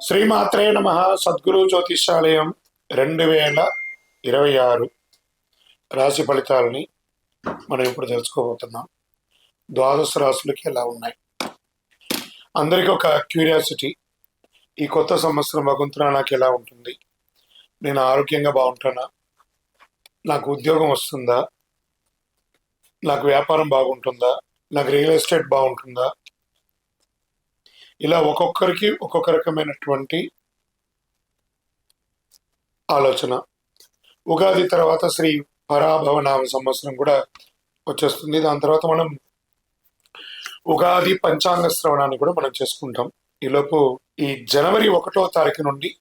శ్రీమాత్రే నమ. సద్గురు జ్యోతిషాలయం 2026 రాశి ఫలితాలని మనం ఇప్పుడు తెలుసుకోబోతున్నాం. ద్వాదశ రాశులకి ఎలా ఉన్నాయి? అందరికీ ఒక క్యూరియాసిటీ, ఈ కొత్త సంవత్సరం భగవంతుడా నాకు ఎలా ఉంటుంది? నేను ఆరోగ్యంగా బాగుంటానా? నాకు ఉద్యోగం వస్తుందా? నాకు వ్యాపారం బాగుంటుందా? నాకు రియల్ ఎస్టేట్ బాగుంటుందా? ఇలా ఒక్కొక్కరికి ఒక్కొక్క రకమైనటువంటి ఆలోచన. ఉగాది తర్వాత శ్రీ పరాభవనామ సంవత్సరం కూడా వచ్చేస్తుంది. దాని తర్వాత మనం ఉగాది పంచాంగ శ్రవణాన్ని కూడా మనం చేసుకుంటాం. ఈలోపు ఈ జనవరి 1వ తారీఖు నుండి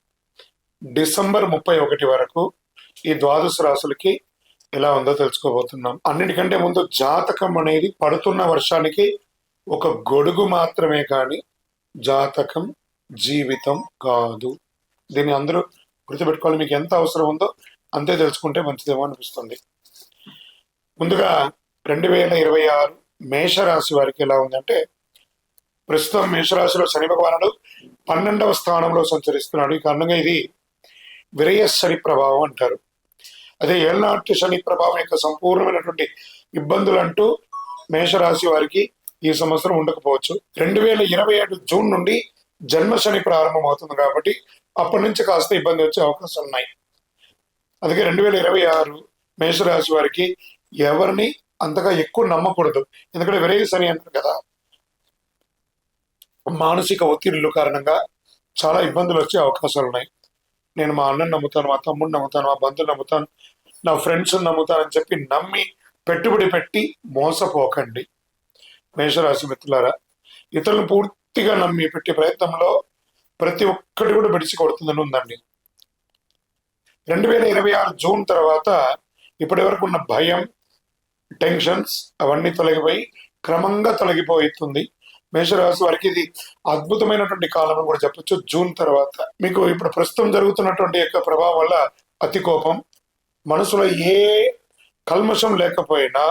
డిసెంబర్ 31 వరకు ఈ ద్వాదశ రాశులకి ఎలా ఉందో తెలుసుకోబోతున్నాం. అన్నిటికంటే ముందు జాతకం అనేది పడుతున్న వర్షానికి ఒక గొడుగు మాత్రమే, కానీ జాతకం జీవితం కాదు. దీన్ని అందరూ గుర్తుపెట్టుకోవాలి. మీకు ఎంత అవసరం ఉందో అంతే తెలుసుకుంటే మంచిదేమో అనిపిస్తుంది. ముందుగా 2026 మేషరాశి వారికి ఎలా ఉందంటే, ప్రస్తుతం మేషరాశిలో శని భగవానుడు 12వ స్థానంలో సంచరిస్తున్నాడు. ఈ కారణంగా ఇది విరయ శని ప్రభావం అంటారు. అదే ఏళ్నాటి శని ప్రభావం యొక్క సంపూర్ణమైనటువంటి ఇబ్బందులు అంటూ మేషరాశి వారికి ఈ సంవత్సరం ఉండకపోవచ్చు. 2027 జూన్ నుండి జన్మ శని ప్రారంభం అవుతుంది కాబట్టి అప్పటి నుంచి కాస్త ఇబ్బంది వచ్చే అవకాశాలు ఉన్నాయి. అందుకే 2026 మేషరాశి వారికి ఎవరిని అంతగా ఎక్కువ నమ్మకూడదు. ఎందుకంటే విరయ శని అంటారు కదా, మానసిక ఒత్తిడిల కారణంగా చాలా ఇబ్బందులు వచ్చే అవకాశాలు ఉన్నాయి. నేను మా అన్నని నమ్ముతాను, మా తమ్ముడిని నమ్ముతాను, మా బంధువులు నమ్ముతాను, నా ఫ్రెండ్స్ నమ్ముతాను అని చెప్పి నమ్మి పెట్టుబడి పెట్టి మోసపోకండి. మేషరాశి మిత్రులారా, ఇతరులను పూర్తిగా నమ్మి పెట్టే ప్రయత్నంలో ప్రతి ఒక్కటి కూడా బెడిసి కొడుతుందని ఉందండి. 2026 జూన్ తర్వాత ఇప్పటి వరకు ఉన్న భయం, టెన్షన్స్ అవన్నీ తొలగిపోయి క్రమంగా తొలగిపోతుంది. మేషరాశి వారికి ఇది అద్భుతమైనటువంటి కాలం కూడా చెప్పొచ్చు. జూన్ తర్వాత మీకు ఇప్పుడు ప్రస్తుతం జరుగుతున్నటువంటి యొక్క ప్రభావం వల్ల అతి కోపం, మనసులో ఏ కల్మషం లేకపోయినా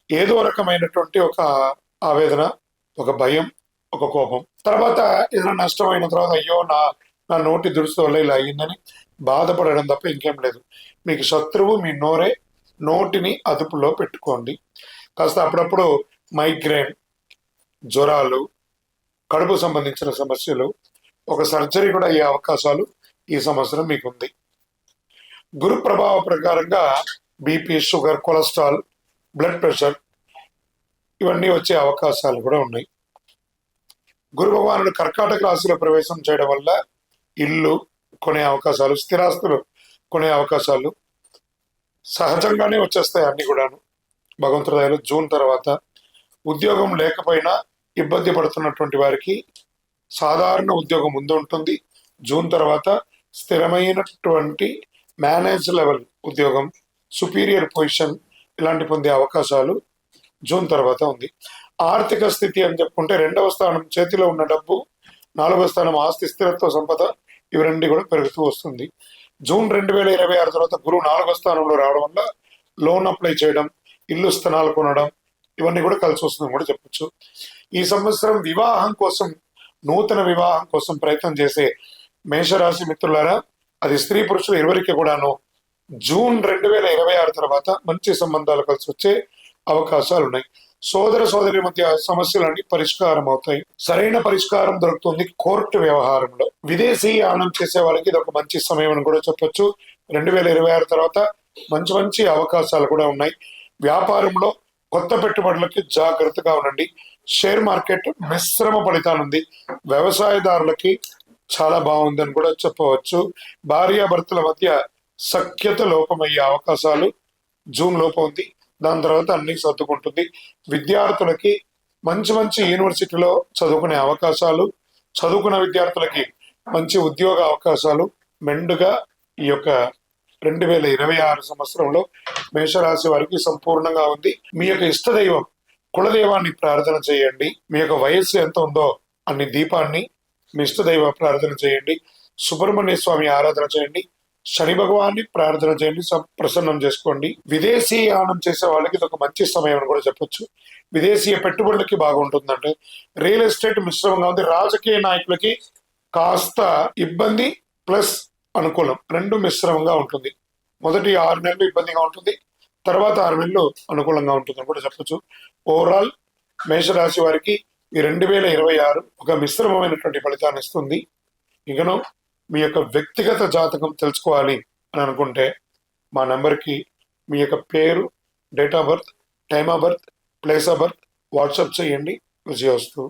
ఏదో రకమైనటువంటి ఒక ఆవేదన, ఒక భయం, ఒక కోపం. తర్వాత ఏదైనా నష్టమైన తర్వాత అయ్యో నా నోటి దురుసు వల్ల ఇలా అయ్యిందని బాధపడడం తప్ప ఇంకేం లేదు. మీకు శత్రువు మీ నోరే. నోటిని అదుపులో పెట్టుకోండి. కాస్త అప్పుడప్పుడు మైగ్రేన్, జ్వరాలు, కడుపు సంబంధించిన సమస్యలు, ఒక సర్జరీ కూడా అయ్యే అవకాశాలు ఈ సంవత్సరం మీకుంది. గురు ప్రభావ ప్రకారంగా BP, sugar, cholesterol, blood pressure ఇవన్నీ వచ్చే అవకాశాలు కూడా ఉన్నాయి. గురు భగవానుడు కర్కాటక రాశిలో ప్రవేశం చేయడం వల్ల ఇల్లు కొనే అవకాశాలు, స్థిరాస్తులు కొనే అవకాశాలు సహజంగానే వచ్చేస్తాయి అన్ని కూడాను భగవంతుడి దయలో. జూన్ తర్వాత ఉద్యోగం లేకపోయినా ఇబ్బంది పడుతున్నటువంటి వారికి సాధారణ ఉద్యోగం ముందు ఉంటుంది. జూన్ తర్వాత స్థిరమైనటువంటి మేనేజ్ లెవెల్ ఉద్యోగం, సుపీరియర్ పొజిషన్ ఇలాంటి పొందే అవకాశాలు జూన్ తర్వాత ఉంది. ఆర్థిక స్థితి అని చెప్పుకుంటే 2వ స్థానం చేతిలో ఉన్న డబ్బు, 4వ స్థానం ఆస్తి, స్థిరత్వ, సంపద ఇవి రెండు కూడా పెరుగుతూ వస్తుంది. జూన్ 2026 తర్వాత గురువు 4వ స్థానంలో రావడం వల్ల లోన్ అప్లై చేయడం, ఇల్లు స్థలాలు కొనడం ఇవన్నీ కూడా కలిసి వస్తుందని కూడా చెప్పొచ్చు. ఈ సంవత్సరం వివాహం కోసం, నూతన వివాహం కోసం ప్రయత్నం చేసే మేషరాశి మిత్రులారా, అది స్త్రీ పురుషులు ఇరువురికి కూడాను జూన్ 2026 తర్వాత మంచి సంబంధాలు కలిసి వచ్చే అవకాశాలు ఉన్నాయి. సోదర సోదరి మధ్య సమస్యలన్నీ పరిష్కారం అవుతాయి. సరైన పరిష్కారం దొరుకుతుంది కోర్టు వ్యవహారంలో. విదేశీ యానం చేసే వాళ్ళకి ఇది ఒక మంచి సమయం అని కూడా చెప్పొచ్చు. 2026 తర్వాత మంచి మంచి అవకాశాలు కూడా ఉన్నాయి. వ్యాపారంలో కొత్త పెట్టుబడులకి జాగ్రత్తగా ఉండండి. షేర్ మార్కెట్ మిశ్రమ ఫలితాలుంది. వ్యవసాయదారులకి చాలా బాగుందని కూడా చెప్పవచ్చు. భార్యాభర్తల మధ్య సఖ్యత లోపమయ్యే అవకాశాలు జూన్ లోపు ఉంది. దాని తర్వాత అన్ని సర్దుకుంటుంది. విద్యార్థులకి మంచి మంచి యూనివర్సిటీలో చదువుకునే అవకాశాలు, చదువుకున్న విద్యార్థులకి మంచి ఉద్యోగ అవకాశాలు మెండుగా ఈ యొక్క 2026 సంవత్సరంలో మేషరాశి వారికి సంపూర్ణంగా ఉంది. మీ యొక్క ఇష్టదైవం కులదైవాన్ని ప్రార్థన చేయండి. మీ యొక్క వయస్సు ఎంత ఉందో అన్ని దీపాన్ని మీ ఇష్టదైవ ప్రార్థన చేయండి. సుబ్రహ్మణ్య స్వామి ఆరాధన చేయండి. శని భగవాన్ని ప్రార్థన చేయండి, ప్రసన్నం చేసుకోండి. విదేశీయానం చేసే వాళ్ళకి ఇది ఒక మంచి సమయం అని కూడా చెప్పొచ్చు. విదేశీయ పెట్టుబడులకి బాగుంటుందంటే రియల్ ఎస్టేట్ మిశ్రమంగా ఉంది. రాజకీయ నాయకులకి కాస్త ఇబ్బంది ప్లస్ అనుకూలం రెండు మిశ్రమంగా ఉంటుంది. మొదటి 6 నెలలు ఇబ్బందిగా ఉంటుంది, తర్వాత 6 నెలలు అనుకూలంగా ఉంటుందని కూడా చెప్పొచ్చు. ఓవరాల్ మేషరాశి వారికి ఈ 2026 ఒక మిశ్రమమైనటువంటి ఫలితాన్ని ఇస్తుంది. ఇకను మీ యొక్క వ్యక్తిగత జాతకం తెలుసుకోవాలి అని అనుకుంటే మా నెంబర్కి మీ యొక్క పేరు, date of birth, time of birth, place of birth WhatsApp చేయండి. విజయోస్తు.